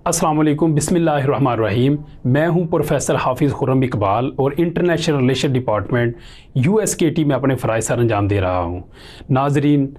अस्सलाम वालेकुम, बिस्मिल्लाहिर्रहमानिर्रहीम। मैं हूं प्रोफेसर हाफिज़ खुर्रम इकबाल और इंटरनेशनल रिलेशन डिपार्टमेंट USKT में अपने फ़राइज़ सर अंजाम दे रहा हूं। नाजरीन,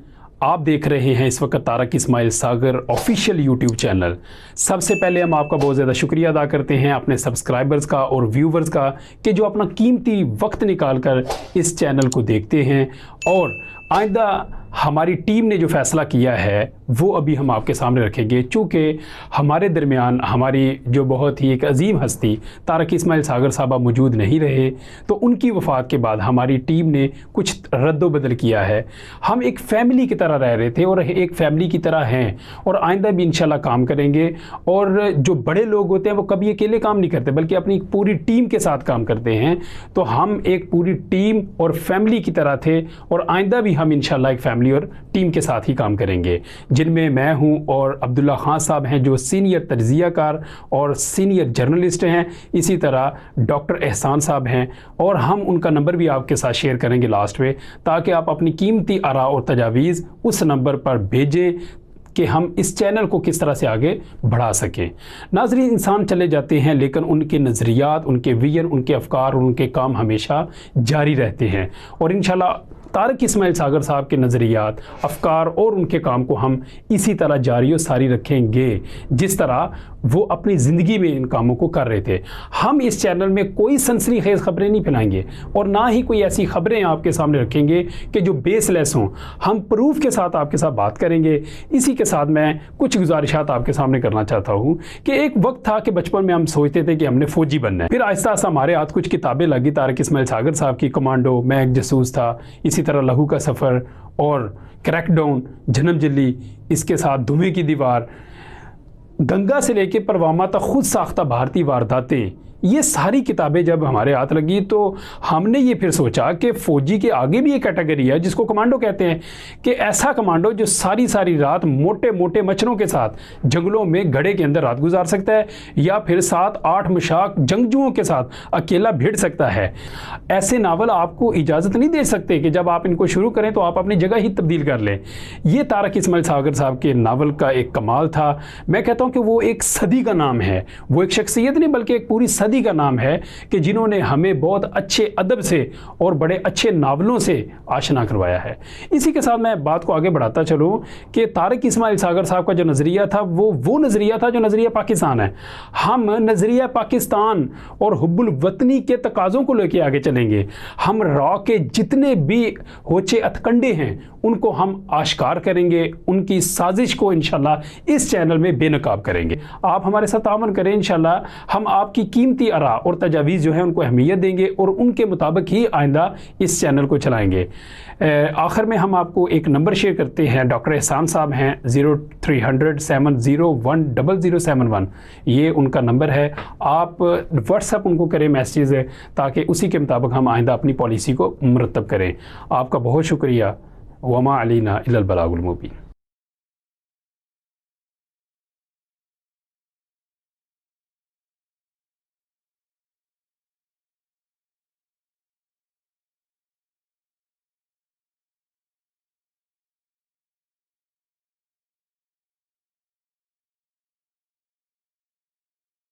आप देख रहे हैं इस वक्त तारक इस्माइल सागर ऑफिशियल यूट्यूब चैनल। सबसे पहले हम आपका बहुत ज़्यादा शुक्रिया अदा करते हैं अपने सब्सक्राइबर्स का और व्यूवर्स का कि जो अपना कीमती वक्त निकाल कर इस चैनल को देखते हैं। और आइंदा हमारी टीम ने जो फ़ैसला किया है वो अभी हम आपके सामने रखेंगे। चूँकि हमारे दरमियान हमारी जो बहुत ही एक अजीम हस्ती तारक इस्माइल सागर साहबा मौजूद नहीं रहे, तो उनकी वफ़ात के बाद हमारी टीम ने कुछ रद्दोबदल किया है। हम एक फ़ैमिली की तरह रह रहे थे और एक फ़ैमिली की तरह हैं और आइंदा भी इंशाल्लाह काम करेंगे। और जो बड़े लोग होते हैं वो कभी अकेले काम नहीं करते बल्कि अपनी पूरी टीम के साथ काम करते हैं। तो हम एक पूरी टीम और फैमिली की तरह थे और आइंदा भी हम इंशाल्लाह एक फैमिली और टीम के साथ ही काम करेंगे, जिनमें मैं हूं और अब्दुल्ला खान साहब हैं जो सीनियर तज्ज़ियाकार और सीनियर जर्नलिस्ट हैं। इसी तरह डॉक्टर एहसान साहब हैं और हम उनका नंबर भी आपके साथ शेयर करेंगे लास्ट में, ताकि आप अपनी कीमती आरा और तजावीज़ उस नंबर पर भेजें कि हम इस चैनल को किस तरह से आगे बढ़ा सकें। नाज़रीन, इंसान चले जाते हैं लेकिन उनके नज़रियात, उनके विजन, उनके अफकार और उनके काम हमेशा जारी रहते हैं। और इंशाल्लाह तारक इस्माइल सागर साहब के नज़रियात, अफकार और उनके काम को हम इसी तरह जारी और सारी रखेंगे जिस तरह वो अपनी ज़िंदगी में इन कामों को कर रहे थे। हम इस चैनल में कोई सनसनीखेज़ खबरें नहीं फैलाएंगे और ना ही कोई ऐसी खबरें आपके सामने रखेंगे कि जो बेसलेस हों। हम प्रूफ के साथ आपके साथ बात करेंगे। इसी के साथ मैं कुछ गुजारिशात आपके सामने करना चाहता हूँ कि एक वक्त था कि बचपन में हम सोचते थे कि हमने फ़ौजी बनना है। फिर आहिस्ता आहिस्ता हमारे हाथ कुछ किताबें लगी तारक इस्माइल सागर साहब की, कमांडो, मैं एक जासूस था, इसी तरह लहू का सफ़र और क्रैकडाउन, जन्म जल्दी, इसके साथ धुएं की दीवार, गंगा से लेके परवामा तक खुद साख्ता भारतीय वारदातें। ये सारी किताबें जब हमारे हाथ लगी तो हमने ये फिर सोचा कि फ़ौजी के आगे भी एक कैटेगरी है जिसको कमांडो कहते हैं, कि ऐसा कमांडो जो सारी सारी रात मोटे मोटे मच्छरों के साथ जंगलों में घड़े के अंदर रात गुजार सकता है, या फिर 7-8 मुशाक जंगजुओं के साथ अकेला भिड़ सकता है। ऐसे नावल आपको इजाज़त नहीं दे सकते कि जब आप इनको शुरू करें तो आप अपनी जगह ही तब्दील कर लें। ये तारक इस्माइल सागर साहब के नावल का एक कमाल था। मैं कहता हूँ कि वो एक सदी का नाम है, वो एक शख्सियत नहीं बल्कि एक पूरी सदी का नाम है कि जिन्होंने हमें बहुत अच्छे अदब से और बड़े अच्छे नावलों से आशना करवाया है। इसी के साथ मैं बात को आगे बढ़ाता चलूँ कि तारक इस्माइल सागर साहब का जो नज़रिया था वो नज़रिया था जो नज़रिया पाकिस्तान है। हम नज़रिया पाकिस्तान और हुब्बुल वतनी के तकाज़ों को लेकर आगे चलेंगे। हम रॉ के जितने भी होचे अतकंडे हैं उनको हम आश्कार करेंगे, उनकी साजिश को इंशाल्लाह इस चैनल में बेनकाब करेंगे। आप हमारे साथ तावन करें, इंशाल्लाह हम आपकी कीमती आरा और तजावीज़ जो है उनको अहमियत देंगे और उनके मुताबिक ही आइंदा इस चैनल को चलाएंगे। आखिर में हम आपको एक नंबर शेयर करते हैं। डॉक्टर एहसान साहब हैं, 0300 701 0071, ये उनका नंबर है। आप व्हाट्सएप उनको करें मैसेज, ताकि उसी के मुताबिक हम आइंदा अपनी पॉलिसी को मुरतब करें। आपका बहुत शुक्रिया। वमा अलैना इल्लल बलागुल मुबीन।